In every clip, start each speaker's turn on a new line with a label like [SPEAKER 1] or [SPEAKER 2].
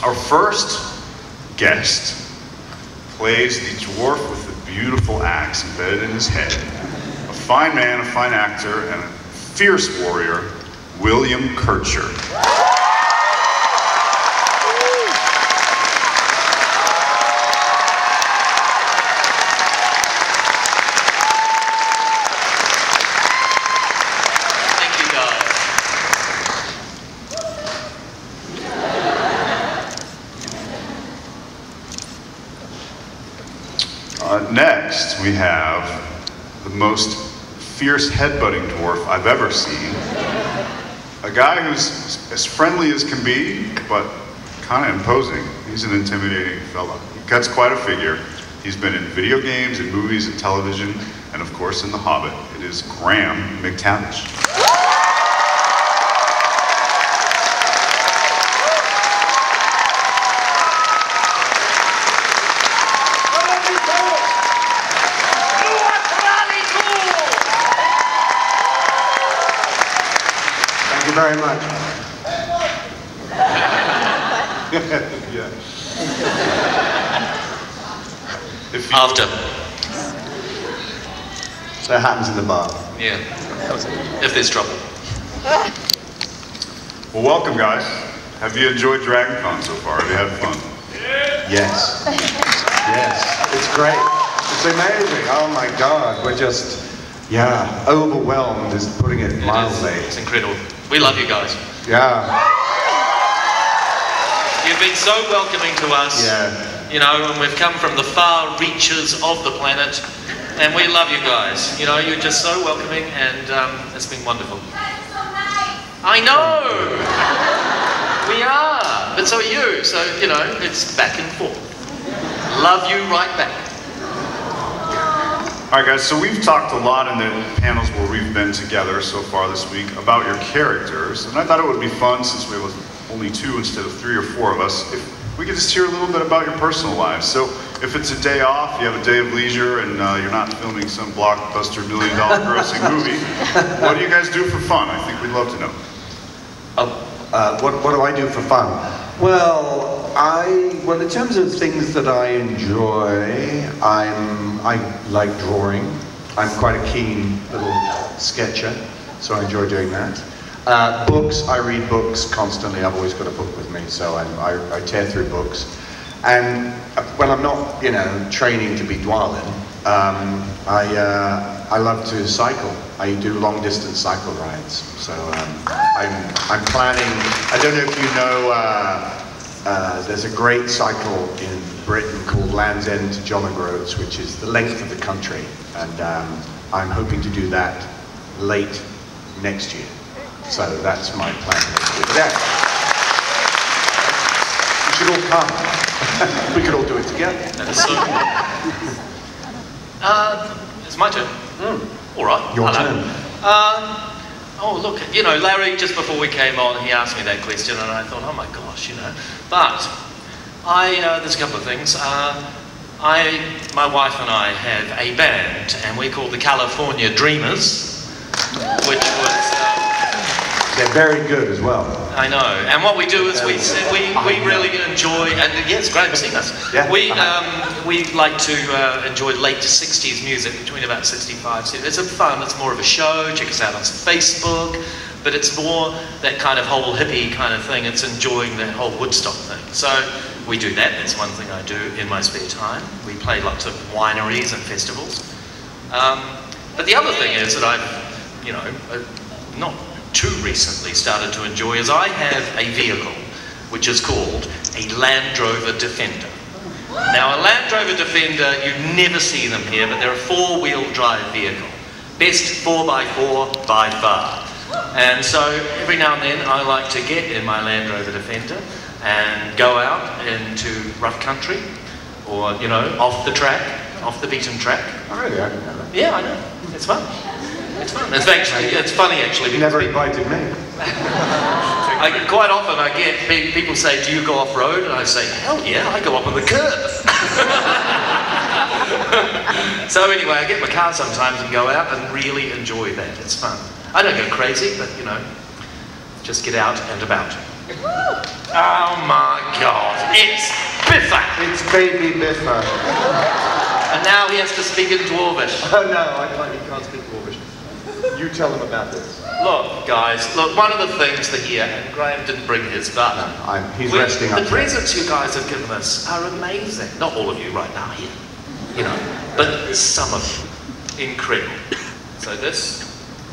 [SPEAKER 1] Our first guest plays the dwarf with the beautiful axe embedded in his head. A fine man, a fine actor, and a fierce warrior, William Kircher. Next, we have the most fierce headbutting dwarf I've ever seen. A guy who's as friendly as can be, but kind of imposing. He's an intimidating fella. He cuts quite a figure. He's been in video games and movies and television, and of course in The Hobbit. It is Kircher and McTavish.
[SPEAKER 2] Very much.
[SPEAKER 1] Yeah.
[SPEAKER 3] After.
[SPEAKER 2] That happens in the bar.
[SPEAKER 3] Yeah. If there's trouble.
[SPEAKER 1] Well, welcome, guys. Have you enjoyed DragonCon so far? Have you had fun?
[SPEAKER 2] Yes. Yes. It's great. It's amazing. Oh my God. We're just, overwhelmed is putting it mildly.
[SPEAKER 3] It's incredible. We love you guys.
[SPEAKER 2] Yeah.
[SPEAKER 3] You've been so welcoming to us.
[SPEAKER 2] Yeah.
[SPEAKER 3] You know, and we've come from the far reaches of the planet, and we love you guys. You know, you're just so welcoming, and it's been wonderful. I know! We are, but so are you. So, you know, it's back and forth. Love you right back.
[SPEAKER 1] All right, guys, so we've talked a lot in the panels where we've been together so far this week about your characters, and I thought it would be fun, since we was only 2 instead of 3 or 4 of us, if we could just hear a little bit about your personal lives. So if it's a day off, you have a day of leisure, and you're not filming some blockbuster $1 million grossing movie, what do you guys do for fun? I think we'd love to know.
[SPEAKER 2] What do I do for fun? Well, in terms of things that I enjoy, I like drawing. I'm quite a keen little sketcher, so I enjoy doing that. Books, I read books constantly. I've always got a book with me, so I tear through books. And when I'm not, training to be Dwarven, I love to cycle. I do long distance cycle rides. So I'm planning. I don't know if you know. There's a great cycle in Britain called Land's End to John O'Groats, which is the length of the country, and I'm hoping to do that late next year. So that's my plan next year. Yeah. You should all come. We could all do it together.
[SPEAKER 3] That is so it's my turn. All right.
[SPEAKER 2] Your turn.
[SPEAKER 3] Oh, look, Larry, just before we came on, he asked me that question, and I thought, oh my gosh, But there's a couple of things. My wife and I have a band, and we're called the California Dreamers, which was...
[SPEAKER 2] They're very good as well.
[SPEAKER 3] I know. And what we do is we really enjoy, and yes, great seeing us.
[SPEAKER 2] Yeah.
[SPEAKER 3] We like to enjoy late 60s music, between about 65. It's fun, it's more of a show. Check us out on Facebook. But it's more that kind of whole hippie kind of thing. It's enjoying that whole Woodstock thing. So we do that. That's one thing I do in my spare time. We play lots of wineries and festivals. But the other thing is that I've, not too recently started to enjoy is I have a vehicle which is called a Land Rover Defender. Now, a Land Rover Defender, you never see them here, but they're a 4-wheel drive vehicle. Best 4x4 by far. And so every now and then I like to get in my Land Rover Defender and go out into rough country, or off the track, off the beaten track.
[SPEAKER 2] Oh really? I didn't know that.
[SPEAKER 3] Yeah, I know. It's fun. It's fun. It's funny actually.
[SPEAKER 2] You never invited me.
[SPEAKER 3] Quite often I get people say, "Do you go off road?" And I say, "Hell yeah, I go up on the curb." So anyway, I get my car sometimes and go out and really enjoy that. It's fun. I don't go crazy, but just get out and about. Oh my God. It's Biffa!
[SPEAKER 2] It's baby Biffa.
[SPEAKER 3] And now he has to speak in Dwarvish.
[SPEAKER 2] Oh no, he can't speak Dwarvish. You tell them about this.
[SPEAKER 3] Look, guys, look, one of the things that here, and Graham didn't bring his, but
[SPEAKER 2] he's resting up.
[SPEAKER 3] The presents you guys have given us are amazing. Not all of you right now here, you know, but some of you. Incredible. So this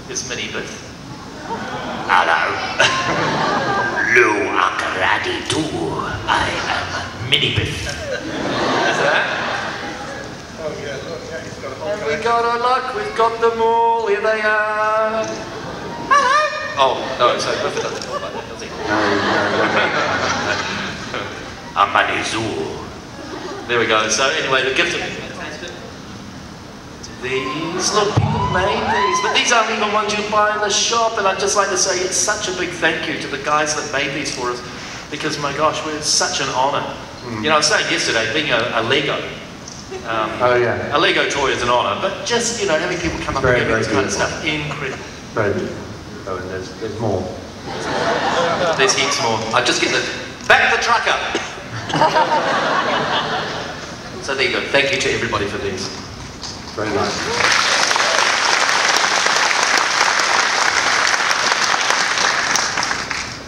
[SPEAKER 3] is Mini Biff. Hello. Lo akaradi too. I am Mini Biff. Is that?
[SPEAKER 2] Oh yeah, look, yeah, he's got a whole
[SPEAKER 3] And we got a look, we've got them all, here they are. Hello! Oh, no, so Biff doesn't talk like that, does he?
[SPEAKER 2] No.
[SPEAKER 3] Amanizu. There we go, so anyway, the gift of these, look, people made these, but these aren't even ones you buy in the shop, and I'd just like to say it's such a big thank you to the guys that made these for us, because my gosh, it's such an honour. You know, I was saying yesterday, being a Lego, a Lego toy is an honour, but just, you know, having people come up and give me this kind of stuff, incredible.
[SPEAKER 2] Very beautiful. Oh, and there's more.
[SPEAKER 3] There's heaps more. I just get the, back the truck up. So there you go, thank you to everybody for these.
[SPEAKER 2] Very nice.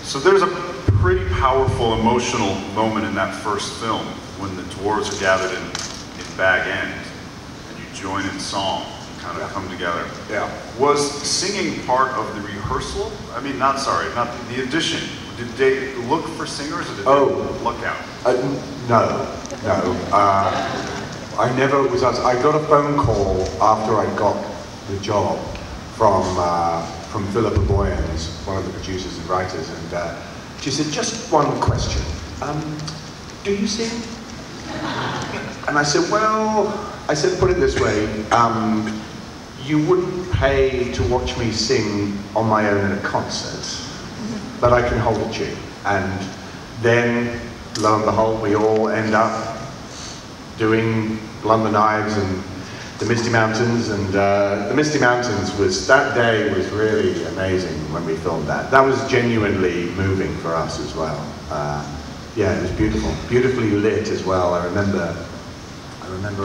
[SPEAKER 1] So there's a pretty powerful emotional moment in that first film when the dwarves are gathered in Bag End and you join in song, kind of come together.
[SPEAKER 2] Yeah.
[SPEAKER 1] Was singing part of the rehearsal? I mean, not the audition. Did they look for singers or did they luck out?
[SPEAKER 2] No. I never was asked. I got a phone call after I got the job from Philippa Boyens, one of the producers and writers, and she said, just one question. Do you sing? And I said, put it this way, you wouldn't pay to watch me sing on my own in a concert, but I can hold a tune. And then, lo and behold, we all end up doing London Knives and the Misty Mountains, and the Misty Mountains that day was really amazing when we filmed that. That was genuinely moving for us as well. Yeah, it was beautiful, beautifully lit as well. I remember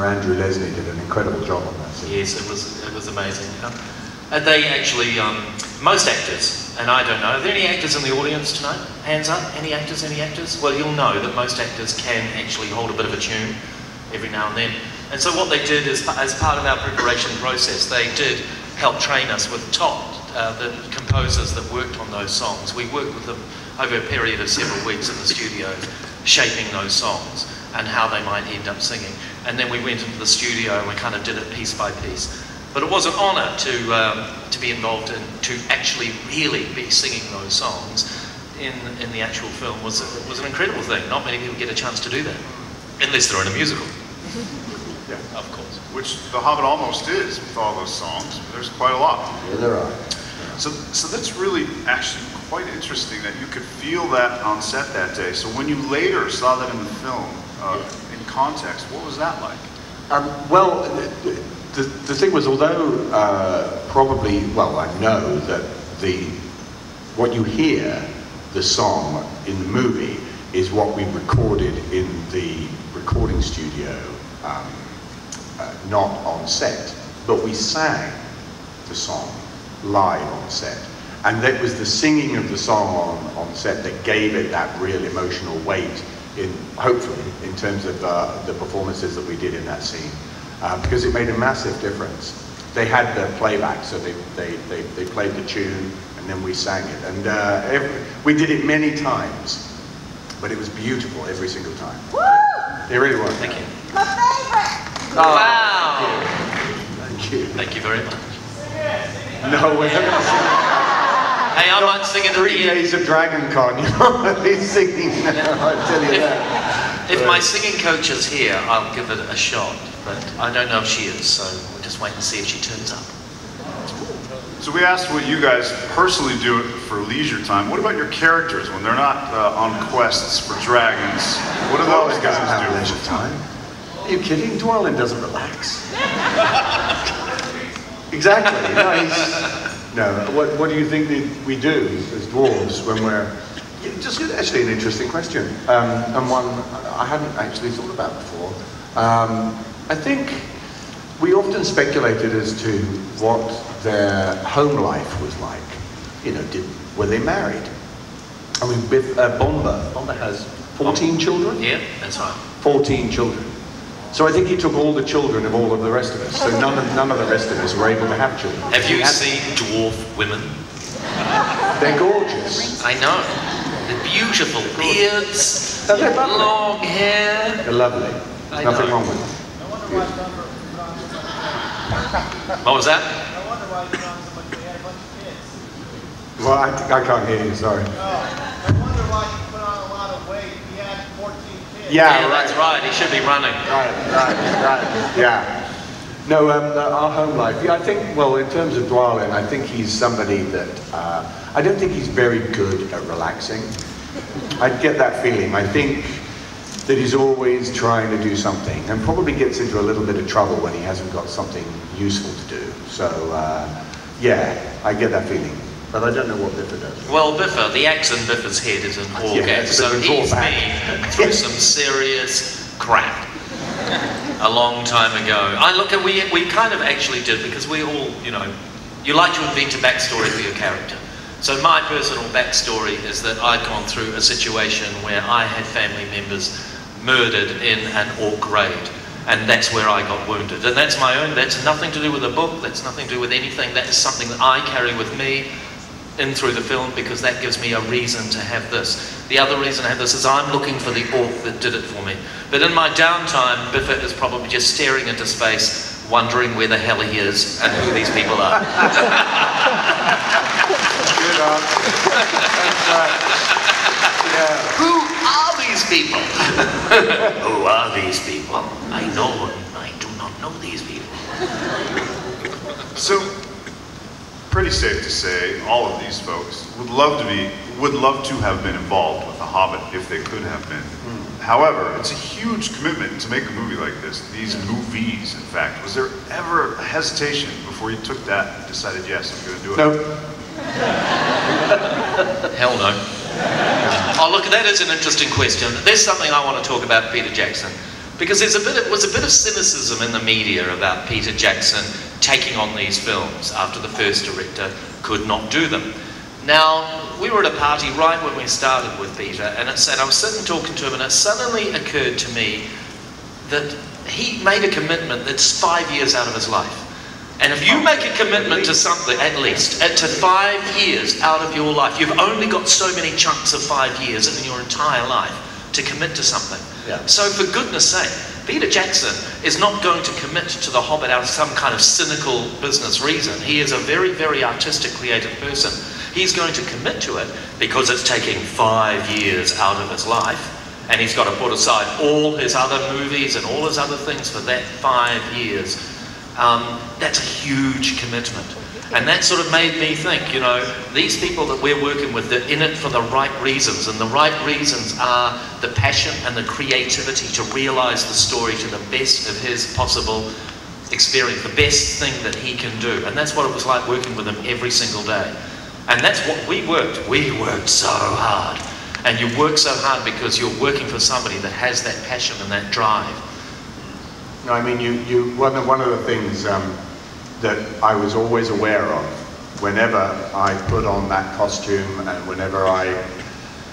[SPEAKER 2] Andrew Leslie did an incredible job on that scene.
[SPEAKER 3] Yes, it was amazing. And they actually, most actors, and I don't know, are there any actors in the audience tonight? Hands up, any actors, any actors? Well, you'll know that most actors can actually hold a bit of a tune every now and then. And so what they did is, as part of our preparation process, they did help train us with the composers that worked on those songs. We worked with them over a period of several weeks in the studio, shaping those songs and how they might end up singing. And then we went into the studio and we kind of did it piece by piece. But it was an honour to be involved in, to actually really be singing those songs in the actual film. It was an incredible thing. Not many people get a chance to do that, unless they're in a musical.
[SPEAKER 1] Yeah,
[SPEAKER 3] of course.
[SPEAKER 1] Which The Hobbit almost is with all those songs. There's quite a lot.
[SPEAKER 2] Yeah, there are.
[SPEAKER 1] So that's really actually quite interesting that you could feel that on set that day. So when you later saw that in the film, in context, what was that like?
[SPEAKER 2] Well, the thing was, although I know that what you hear, the song in the movie, is what we recorded in the recording studio, not on set, but we sang the song live on set. And that was the singing of the song on set that gave it that real emotional weight, hopefully, in terms of the performances that we did in that scene. Because it made a massive difference. They had the playback, so they played the tune, and then we sang it. And we did it many times, but it was beautiful every single time.
[SPEAKER 4] Woo!
[SPEAKER 2] It really was.
[SPEAKER 3] Thank you.
[SPEAKER 4] My favorite!
[SPEAKER 2] Oh,
[SPEAKER 3] Wow!
[SPEAKER 2] Thank you.
[SPEAKER 3] Thank you very much.
[SPEAKER 2] No, we're not going to sing.
[SPEAKER 3] Hey, I might sing it at the
[SPEAKER 2] 3
[SPEAKER 3] end.
[SPEAKER 2] days of Dragon Con, you're not going to be singing now, I tell you that.
[SPEAKER 3] If my singing coach is here, I'll give it a shot, but I don't know if she is, so we'll just wait and see if she turns up.
[SPEAKER 1] So we asked what you guys personally do for leisure time. What about your characters when they're not on quests for dragons? What do those guys
[SPEAKER 2] have
[SPEAKER 1] do?
[SPEAKER 2] leisure time. Are you kidding? Dwarven doesn't relax. Exactly. No, what do you think we do as dwarves when we're Yeah, just actually an interesting question, and one I hadn't actually thought about before. I think we often speculated as to what their home life was like. You know, were they married? I mean, Bomber has 14 children?
[SPEAKER 3] Yeah, that's right.
[SPEAKER 2] 14 children. So I think he took all the children of all of the rest of us. So none of the rest of us were able to have children.
[SPEAKER 3] Have you seen dwarf women?
[SPEAKER 2] They're gorgeous.
[SPEAKER 3] I know. They're beautiful beards, long hair.
[SPEAKER 2] They're lovely. Nothing wrong with them.
[SPEAKER 3] What was that?
[SPEAKER 4] I wonder why you found so much. We had a bunch of kids.
[SPEAKER 2] Well, I can't hear you, sorry.
[SPEAKER 4] I wonder why you put on a lot of weight. He had 14 kids.
[SPEAKER 2] Yeah, right.
[SPEAKER 3] That's right. He should be running.
[SPEAKER 2] Right. Yeah. No, our home life. Yeah, I think, well, in terms of Dwarven, I think he's somebody that, I don't think he's very good at relaxing. I get that feeling. I think that he's always trying to do something and probably gets into a little bit of trouble when he hasn't got something useful to do. So, yeah, I get that feeling. But I don't know what Biffa does.
[SPEAKER 3] Well, Biffa, the axe in Biffa's head is an organ,
[SPEAKER 2] Yeah,
[SPEAKER 3] so he's been through some serious crap a long time ago. We kind of actually did, because we all, you know, you like to invent a backstory for your character. So my personal backstory is that I'd gone through a situation where I had family members murdered in an orc raid, and that's where I got wounded. And that's my own, that's nothing to do with the book, that's nothing to do with anything, that is something that I carry with me in through the film, because that gives me a reason to have this. The other reason I have this is I'm looking for the orc that did it for me. But in my downtime, Biffa is probably just staring into space, wondering where the hell he is and who these people are.
[SPEAKER 2] Good on. Yeah.
[SPEAKER 3] Who are these people? Who are these people? I do not know these people.
[SPEAKER 1] So, pretty safe to say, all of these folks would love to have been involved with The Hobbit if they could have been. However, it's a huge commitment to make a movie like this. These movies, in fact. Was there ever a hesitation before you took that and decided, yes, I'm going to do it?
[SPEAKER 2] No.
[SPEAKER 3] Hell no. Oh, look, that is an interesting question. There's something I want to talk about Peter Jackson, because was a bit of cynicism in the media about Peter Jackson taking on these films after the first director could not do them. Now, we were at a party right when we started with Peter, and I was sitting talking to him, and it suddenly occurred to me that he made a commitment that's 5 years out of his life. And if you make a commitment to something, at least, to 5 years out of your life, you've only got so many chunks of 5 years in your entire life to commit to something.
[SPEAKER 2] Yeah.
[SPEAKER 3] So for goodness sake, Peter Jackson is not going to commit to The Hobbit out of some kind of cynical business reason. He is a very, very artistic, creative person. He's going to commit to it because it's taking 5 years out of his life, and he's got to put aside all his other movies and all his other things for that 5 years. That's a huge commitment. And that sort of made me think, you know, these people that we're working with, they're in it for the right reasons, and the right reasons are the passion and the creativity to realise the story to the best of his possible experience, the best thing that he can do. And that's what it was like working with him every single day. And that's what we worked. We worked so hard. And you work so hard because you're working for somebody that has that passion and that drive.
[SPEAKER 2] No, I mean, one of the things that I was always aware of whenever I put on that costume and whenever I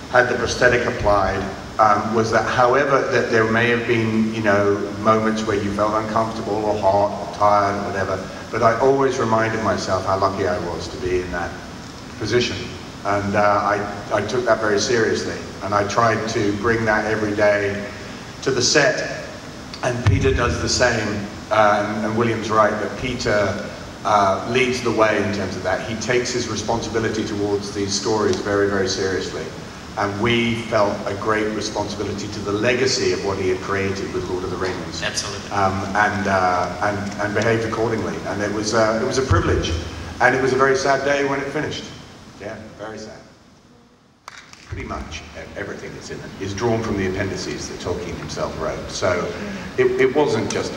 [SPEAKER 2] had the prosthetic applied, was that however that there may have been, you know, moments where you felt uncomfortable or hot or tired or whatever, but I always reminded myself how lucky I was to be in that position. And I took that very seriously, and I tried to bring that every day to the set. And Peter does the same, and William's right that Peter leads the way in terms of that. He takes his responsibility towards these stories very, very seriously. And we felt a great responsibility to the legacy of what he had created with Lord of the Rings.
[SPEAKER 3] Absolutely.
[SPEAKER 2] And behaved accordingly. And it was a privilege. And it was a very sad day when it finished. Yeah, very sad. Pretty much everything that's in it is drawn from the appendices that Tolkien himself wrote. So it wasn't just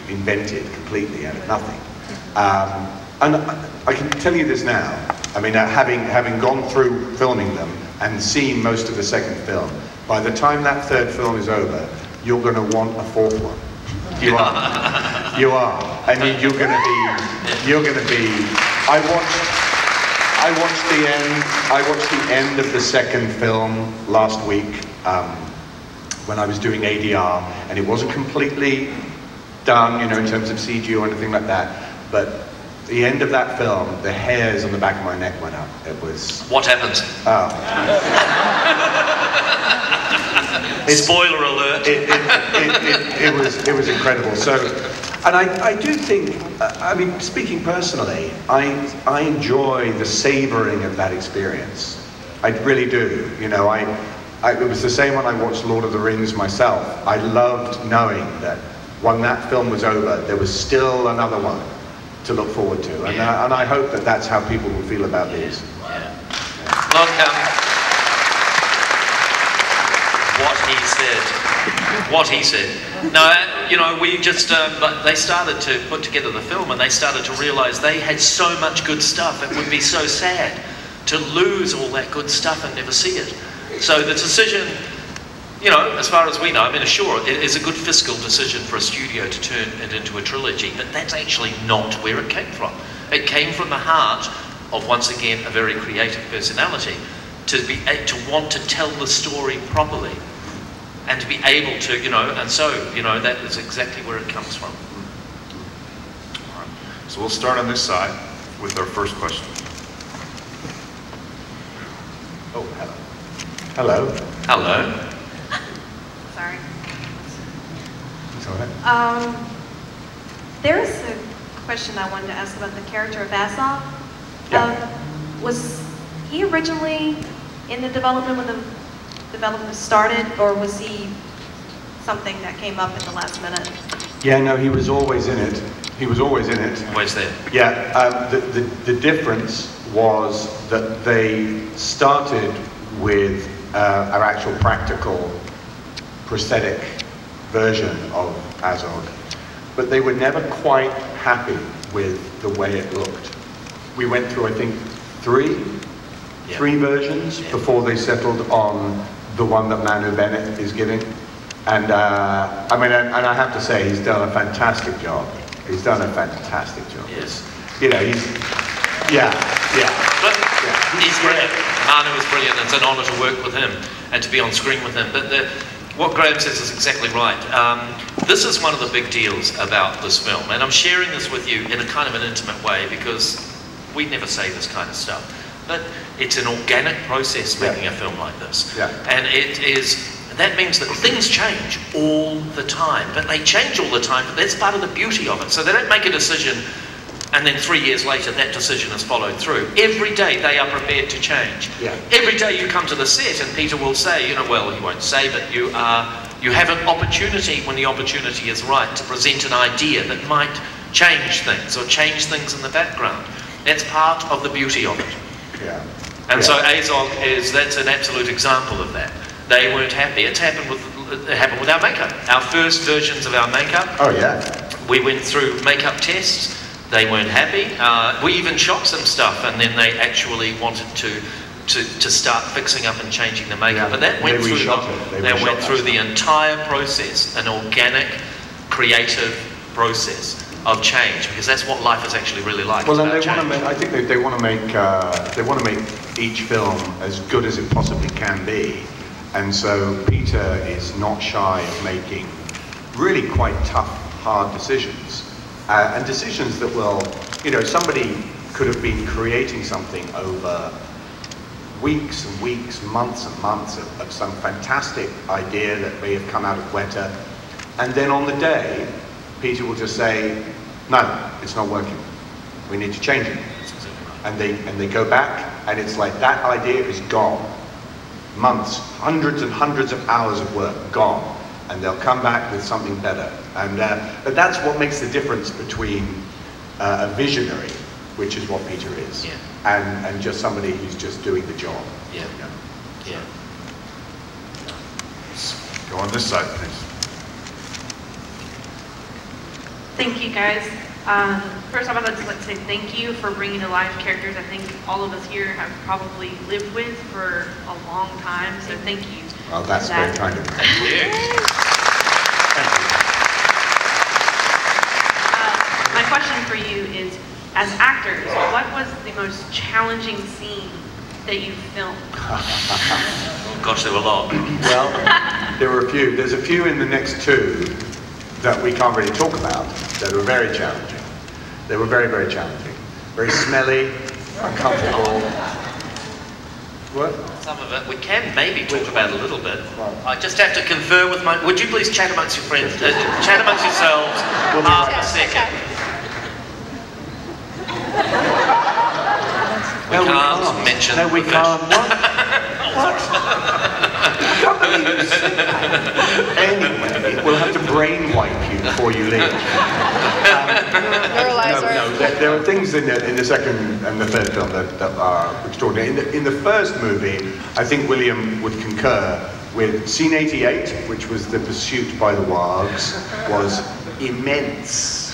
[SPEAKER 2] invented completely out of nothing. And I can tell you this now. I mean, having gone through filming them, and seen most of the second film, by the time that third film is over, you're going to want a fourth one. You are. You are. I mean, you're going to be. I watched the end of the second film last week when I was doing ADR, and it wasn't completely done, you know, in terms of CG or anything like that. But the end of that film, the hairs on the back of my neck went up. It was.
[SPEAKER 3] What happened? Spoiler alert.
[SPEAKER 2] It was incredible. So, and I do think, I mean, speaking personally, I enjoy the savoring of that experience. I really do. You know, it was the same when I watched Lord of the Rings myself. I loved knowing that when that film was over, there was still another one to look forward to. And, and I hope that that's how people will feel about these.
[SPEAKER 3] Yeah. Look, what he said. No, you know, we just, but they started to put together the film and they started to realize they had so much good stuff. It would be so sad to lose all that good stuff and never see it. So the decision, you know, as far as we know, I mean, sure, it is a good fiscal decision for a studio to turn it into a trilogy, but that's actually not where it came from. It came from the heart of, once again, a very creative personality to want to tell the story properly. And to be able to, you know, and so, you know, that is exactly where it comes from.
[SPEAKER 1] All right. So we'll start on this side with our first question.
[SPEAKER 2] Oh, hello. Hello.
[SPEAKER 5] Hello. Sorry.
[SPEAKER 2] It's all right.
[SPEAKER 5] There's a question I wanted to ask about the character of Asov.
[SPEAKER 2] Yeah.
[SPEAKER 5] Was he originally in the development when the development started, or was he something that came up at the last minute?
[SPEAKER 2] Yeah, no, he was always in it. He was always in it.
[SPEAKER 3] Always there.
[SPEAKER 2] Yeah, the difference was that they started with our actual practical prosthetic version of Azog, but they were never quite happy with the way it looked. We went through, I think, three versions before they settled on the one that Manu Bennett is giving. And I mean, and I have to say, he's done a fantastic job. He's done a fantastic job.
[SPEAKER 3] Yes.
[SPEAKER 2] You know, he's
[SPEAKER 3] brilliant. Manu is brilliant. It's an honour to work with him and to be on screen with him. But what Graham says is exactly right. This is one of the big deals about this film, and I'm sharing this with you in a kind of an intimate way because we never say this kind of stuff. But it's an organic process making a film like this.
[SPEAKER 2] Yeah.
[SPEAKER 3] And that means that things change all the time. But they change all the time, but that's part of the beauty of it. So they don't make a decision and then 3 years later that decision is followed through. Every day they are prepared to change.
[SPEAKER 2] Yeah.
[SPEAKER 3] Every day you come to the set and Peter will say, you know, well, he won't say, but you have an opportunity when the opportunity is right to present an idea that might change things or change things in the background. That's part of the beauty of it.
[SPEAKER 2] Yeah.
[SPEAKER 3] And so Azog that's an absolute example of that. They weren't happy. It happened with our makeup. Our first versions of our makeup.
[SPEAKER 2] Oh yeah.
[SPEAKER 3] We went through makeup tests. They weren't happy. We even shot some stuff, and then they actually wanted to start fixing up and changing the makeup.
[SPEAKER 2] Yeah.
[SPEAKER 3] But that went through the entire process, an organic, creative process of change, because that's what life is actually really like.
[SPEAKER 2] Well, and I think they want to make each film as good as it possibly can be, and so Peter is not shy of making really quite tough, hard decisions, and decisions that will, you know, somebody could have been creating something over weeks and weeks, months and months of some fantastic idea that may have come out of Weta, and then on the day, Peter will just say, no, it's not working. We need to change it. And they go back, and it's like that idea is gone. Months, hundreds and hundreds of hours of work gone, and they'll come back with something better. And but that's what makes the difference between a visionary, which is what Peter is, and just somebody who's just doing the job.
[SPEAKER 3] Yeah.
[SPEAKER 2] You know?
[SPEAKER 3] Yeah.
[SPEAKER 1] Go on this side, please.
[SPEAKER 5] Thank you, guys.
[SPEAKER 6] First off, I'd just like to say thank you for bringing to life characters I think all of us here have probably lived with for a long time, so thank you.
[SPEAKER 2] Well, that's very kind of you.
[SPEAKER 3] Thank you.
[SPEAKER 6] My question for you is, as actors, what was the most challenging scene that you filmed?
[SPEAKER 3] Oh gosh, there were a lot.
[SPEAKER 2] Well, there were a few. There's a few in the next two that we can't really talk about that were very challenging. They were very, very challenging. Very smelly, uncomfortable. What?
[SPEAKER 3] Some of it we can maybe talk about a little bit. I just have to confer with my. Would you please chat amongst your friends? Chat amongst yourselves. Half a second. We can't mention.
[SPEAKER 2] No, we
[SPEAKER 3] the
[SPEAKER 2] can't.
[SPEAKER 3] fish.
[SPEAKER 2] What? Anyway, we'll have to brain wipe you before you leave. No, there are things in the second and the third film that are extraordinary. In the first movie, I think William would concur with scene 88, which was the pursuit by the wargs, was immense.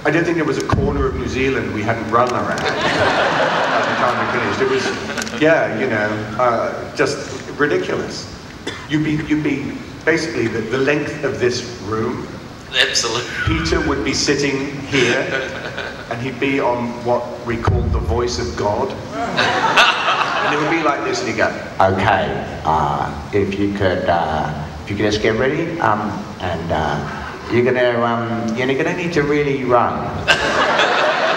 [SPEAKER 2] I don't think there was a corner of New Zealand we hadn't run around at the time we finished. It was, yeah, you know, just ridiculous. You'd be basically the length of this room.
[SPEAKER 3] Absolutely.
[SPEAKER 2] Peter would be sitting here, and he'd be on what we called the voice of God. And it would be like this, and he'd go, "Okay, if you could just get ready, and you're gonna need to really run. You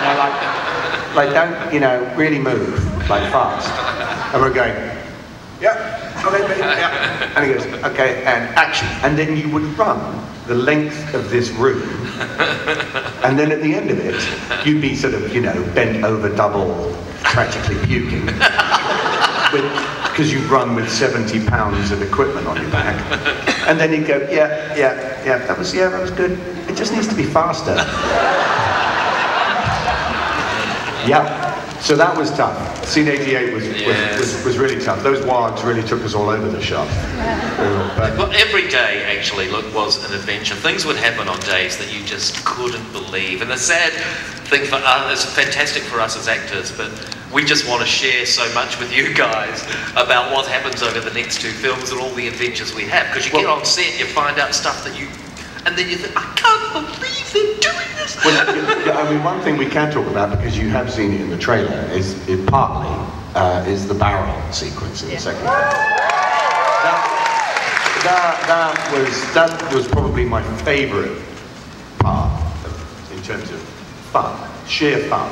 [SPEAKER 2] know, like don't, you know, really move, like fast." And we're going, "Yeah, okay, ready, yeah." And he goes, "Okay, and action." And then you would run the length of this room, and then at the end of it, you'd be sort of, you know, bent over double, practically puking, because you'd run with 70 pounds of equipment on your back. And then he'd go, yeah, that was good. It just needs to be faster. Yeah. So that was tough. Scene 88 was really tough. Those wargs really took us all over the shop.
[SPEAKER 3] Well, every day actually was an adventure. Things would happen on days that you just couldn't believe. And the sad thing for us, it's fantastic for us as actors, but we just want to share so much with you guys about what happens over the next two films and all the adventures we have. Because you get on set, you find out stuff that you, and then you think, I can't believe they're doing this.
[SPEAKER 2] Well, I mean, one thing we can talk about, because you have seen it in the trailer, is the barrel sequence in the second film. That was probably my favourite part in terms of fun, sheer fun,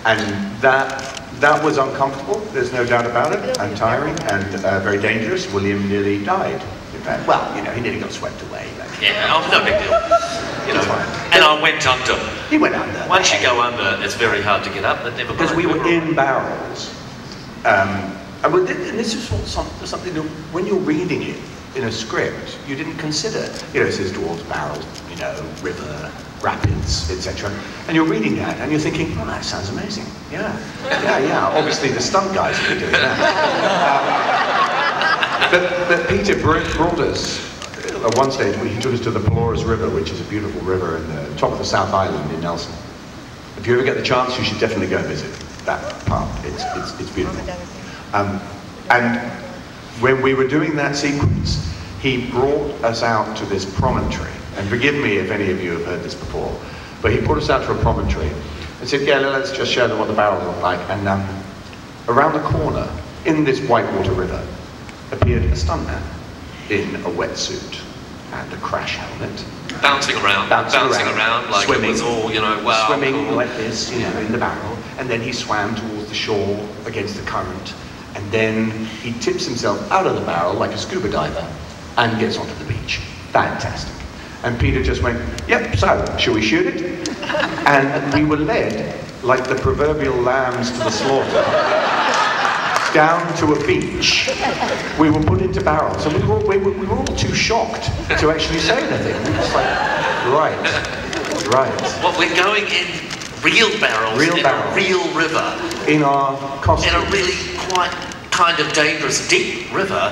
[SPEAKER 2] and that was uncomfortable. There's no doubt about it, and tiring, and very dangerous. William nearly died. In fact, well, you know, he nearly got swept away.
[SPEAKER 3] Yeah, oh, no big deal. You know, and I went under.
[SPEAKER 2] He went under.
[SPEAKER 3] Once you go under, it's very hard to get up. But never mind.
[SPEAKER 2] Because we were in barrels. And this is something that when you're reading it in a script, you didn't consider. You know, it says dwarves, barrels, you know, river, rapids, etc. And you're reading that, and you're thinking, oh, that sounds amazing. Yeah. Obviously, the stunt guys will be doing that. But Peter brought us, at one stage, he took us to the Pelorus River, which is a beautiful river in the top of the South Island in Nelson. If you ever get the chance, you should definitely go and visit that part. It's beautiful. And when we were doing that sequence, he brought us out to this promontory. And forgive me if any of you have heard this before, but he brought us out to a promontory and said, yeah, let's just show them what the barrels look like. And around the corner, in this whitewater river, appeared a stuntman in a wetsuit and a crash helmet.
[SPEAKER 3] Bouncing around like swimming, it was all, you know, wow.
[SPEAKER 2] Swimming cool. Like this, you know, in the barrel. And then he swam towards the shore against the current. And then he tips himself out of the barrel like a scuba diver and gets onto the beach. Fantastic. And Peter just went, yep, so, shall we shoot it? And we were led, like the proverbial lambs to the slaughter, down to a beach. We were put into barrels, and we were all too shocked to actually say anything. We were just like, right.
[SPEAKER 3] Well, we're going in real barrels, a real river.
[SPEAKER 2] In our costumes.
[SPEAKER 3] In a really quite kind of dangerous, deep river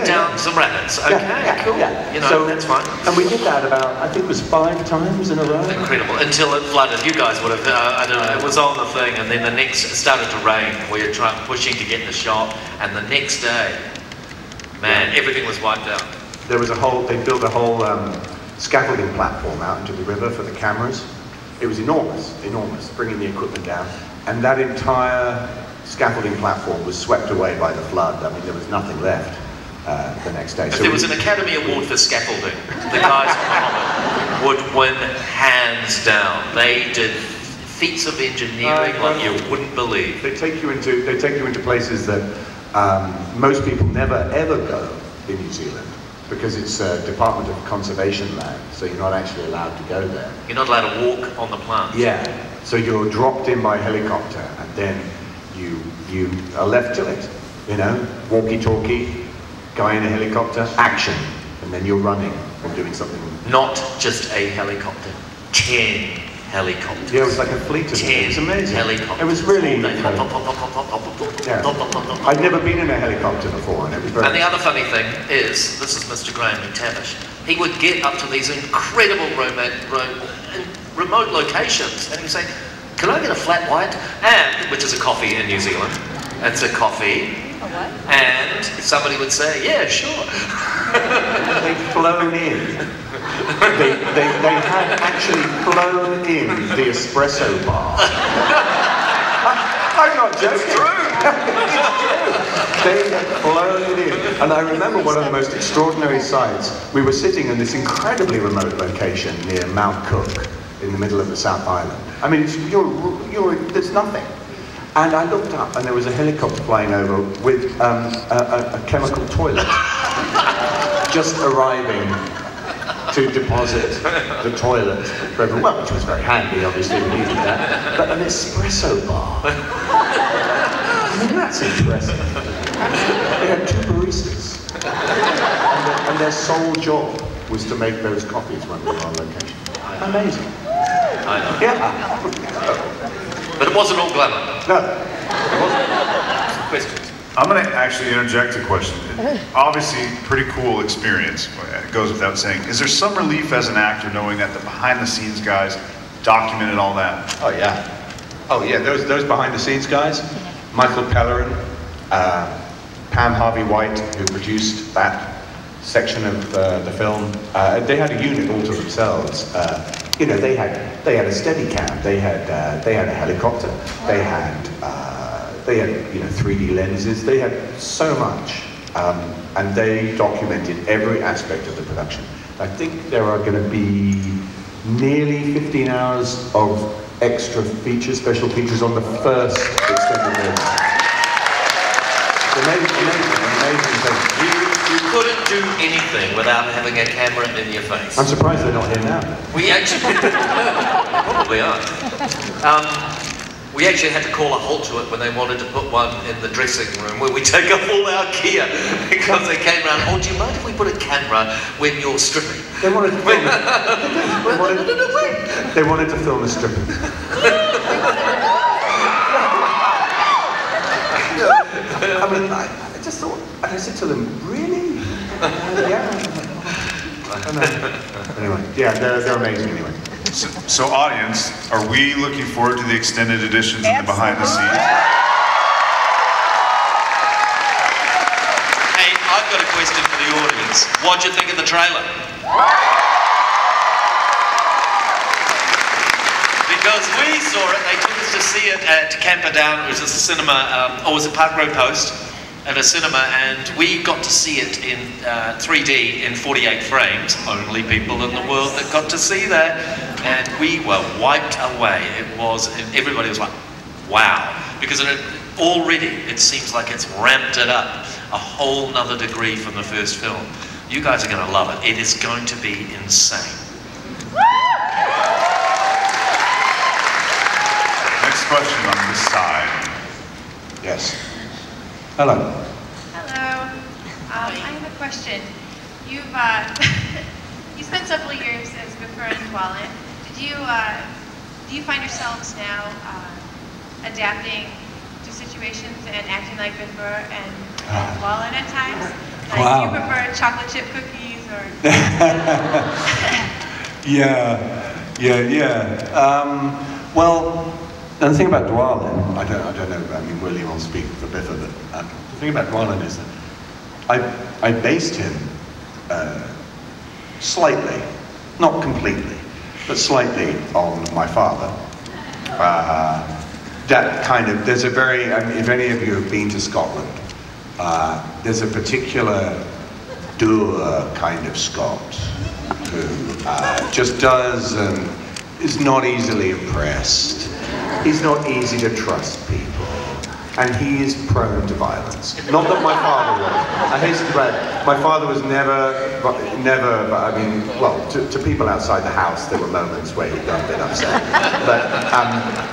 [SPEAKER 3] down some rapids. Okay, cool. You know,
[SPEAKER 2] so,
[SPEAKER 3] that's fine.
[SPEAKER 2] And we did that about, I think it was 5 times in a row.
[SPEAKER 3] Incredible. Until it flooded. You guys would have, I don't know, it was on the thing, and then it started to rain. We were pushing to get the shot, and the next day, man, everything was wiped out.
[SPEAKER 2] There was they built a whole scaffolding platform out into the river for the cameras. It was enormous, bringing the equipment down. And that entire scaffolding platform was swept away by the flood. I mean, there was nothing left the next day.
[SPEAKER 3] If there was an Academy Award for scaffolding, the guys from Hobbit would win hands down. They did feats of engineering like you wouldn't believe.
[SPEAKER 2] They take you into places that most people never ever go in New Zealand, because it's a Department of Conservation land, so you're not actually allowed to go there.
[SPEAKER 3] You're not allowed to walk on the plants.
[SPEAKER 2] Yeah, so you're dropped in by helicopter, and then you are left to it. You know, walkie-talkie, guy in a helicopter, action, and then you're running or doing something.
[SPEAKER 3] Not just a helicopter, 10 helicopters.
[SPEAKER 2] Yeah, it was like a fleet of them. It was amazing.
[SPEAKER 3] Helicopters.
[SPEAKER 2] It was really
[SPEAKER 3] incredible.
[SPEAKER 2] I'd never been in a helicopter before, and it was very...
[SPEAKER 3] And the other funny thing is, this is Mr. Kircher and McTavish, he would get up to these incredible remote locations, and he would say, can I get a flat white? And, which is a coffee in New Zealand. It's a coffee.
[SPEAKER 5] A what?
[SPEAKER 3] And somebody would say, yeah, sure.
[SPEAKER 2] They'd flown in. They had actually flown in the espresso bar. I'm not joking.
[SPEAKER 3] It's true.
[SPEAKER 2] They had flown it in. And I remember one of the most extraordinary sights. We were sitting in this incredibly remote location near Mount Cook in the middle of the South Island. I mean, there's nothing. And I looked up, and there was a helicopter flying over with a chemical toilet just arriving to deposit the toilet for everyone. Well, which was very handy, obviously, we needed that. But an espresso bar. I mean, that's impressive. They had 2 baristas. And their sole job was to make those coffees when we were on location. Amazing.
[SPEAKER 3] I know.
[SPEAKER 2] Yeah.
[SPEAKER 3] But it wasn't all glamour.
[SPEAKER 2] No, it wasn't.
[SPEAKER 3] Questions?
[SPEAKER 1] I'm going to actually interject a question. Obviously, pretty cool experience. It goes without saying. Is there some relief as an actor knowing that the behind-the-scenes guys documented all that?
[SPEAKER 2] Oh yeah. Oh yeah. Those behind-the-scenes guys, Michael Pellerin, Pam Harvey White, who produced that section of the film. They had a unit all to themselves. You know, they had a Steadicam. They had a helicopter. They had 3D lenses. They had so much, and they documented every aspect of the production. I think there are going to be nearly 15 hours of extra features, special features on the first extended version. Amazing thing.
[SPEAKER 3] You couldn't do anything without having a camera in your face.
[SPEAKER 2] I'm surprised they're not here now.
[SPEAKER 3] We actually probably aren't. We actually had to call a halt to it when they wanted to put one in the dressing room where we take up all our gear, because they came around. Oh, do you mind if we put a camera when you're stripping?
[SPEAKER 2] They wanted to film it. They wanted to film the stripping. I mean, I just thought, and I said to them, really? Yeah. Anyway, yeah, they're amazing anyway.
[SPEAKER 1] So audience, are we looking forward to the extended editions and the behind the scenes?
[SPEAKER 3] Hey, I've got a question for the audience. What'd you think of the trailer? Because we saw it, they took us to see it at Camperdown, which is a cinema, or was it Park Road Post? At a cinema, and we got to see it in 3D in 48 frames. Only people in the world that got to see that, and we were wiped away. Everybody was like, wow, because already it seems like it's ramped it up a whole nother degree from the first film. You guys are going to love it. It is going to be insane.
[SPEAKER 1] Next question on this side.
[SPEAKER 2] Yes. Hello.
[SPEAKER 7] Hello. I have a question. You've you spent several years as Bifur and Dwalin. Do you find yourselves now adapting to situations and acting like Bifur and Wallen at times. Like,
[SPEAKER 2] Wow.
[SPEAKER 7] do you prefer chocolate chip cookies or?
[SPEAKER 2] Well, and the thing about Dwarven, I don't know. I mean, William will speak for Biffa, but the thing about Dwarven is that I based him slightly, not completely, but slightly on my father. That kind of, there's a very, I mean, if any of you have been to Scotland, there's a particular dour kind of Scot who just does and is not easily impressed. He's not easy to trust people. And he is prone to violence. Not that my father was. I hasten to add, my father was never, I mean, well, to people outside the house, there were moments where he got a bit upset. But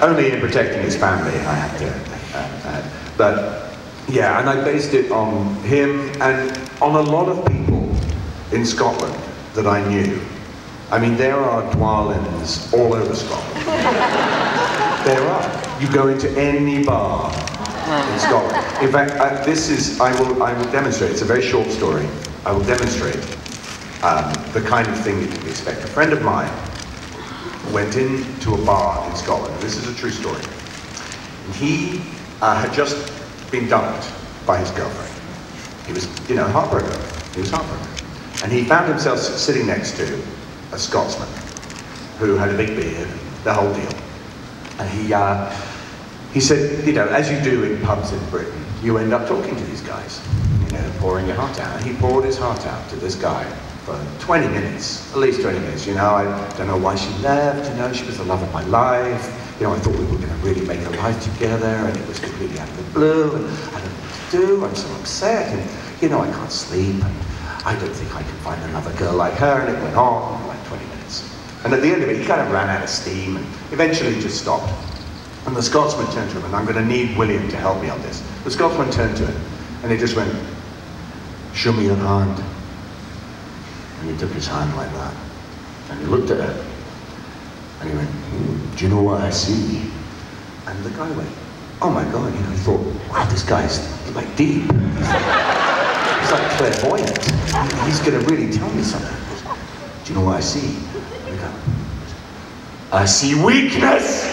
[SPEAKER 2] only in protecting his family, I have to add. But yeah, and I based it on him and on a lot of people in Scotland that I knew. I mean, there are Dwarlins all over Scotland. There are. You go into any bar in Scotland. In fact, I will demonstrate. It's a very short story. I will demonstrate the kind of thing you can expect. A friend of mine went into a bar in Scotland. This is a true story. And he had just been dumped by his girlfriend. He was, heartbroken. He was heartbroken. And he found himself sitting next to a Scotsman who had a big beard, the whole deal. And he said, as you do in pubs in Britain, you end up talking to these guys, pouring your heart out. And he poured his heart out to this guy for 20 minutes, at least 20 minutes. I don't know why she left, she was the love of my life. I thought we were going to really make a life together, and it was completely out of the blue, and I don't know what to do, I'm so upset, and I can't sleep, and I don't think I can find another girl like her, and it went on for like 20 minutes. And at the end of it, he kind of ran out of steam, and eventually just stopped. And the Scotsman turned to him, and I'm going to need William to help me on this. The Scotsman turned to him, and he just went, "Show me your hand." And he took his hand like that, and he looked at it, and he went, "Do you know what I see?" And the guy went, "Oh my God," he thought, "Wow, this guy's like deep. He's like clairvoyant. He's going to really tell me something." "Do you know what I see?" And he goes, "I see weakness."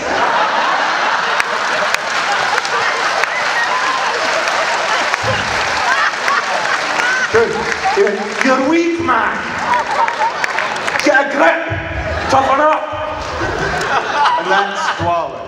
[SPEAKER 2] He went, "You're weak, man. Get a grip. Toughen up." And that's Dwarven.